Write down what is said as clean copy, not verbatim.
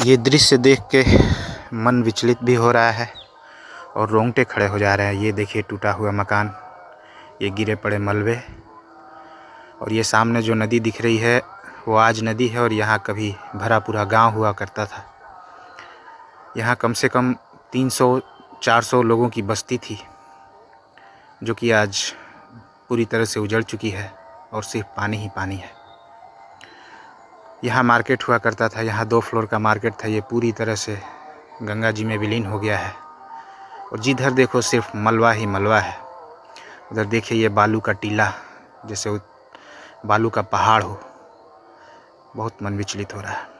ये दृश्य देख के मन विचलित भी हो रहा है और रोंगटे खड़े हो जा रहे हैं। ये देखिए टूटा हुआ मकान, ये गिरे पड़े मलबे, और ये सामने जो नदी दिख रही है वो आज नदी है और यहाँ कभी भरा पूरा गांव हुआ करता था। यहाँ कम से कम 300-400 लोगों की बस्ती थी, जो कि आज पूरी तरह से उजड़ चुकी है और सिर्फ पानी ही पानी है। यहाँ मार्केट हुआ करता था, यहाँ 2 फ्लोर का मार्केट था, ये पूरी तरह से गंगा जी में विलीन हो गया है और जिधर देखो सिर्फ मलबा ही मलबा है। उधर देखिए ये बालू का टीला, जैसे बालू का पहाड़ हो। बहुत मन विचलित हो रहा है।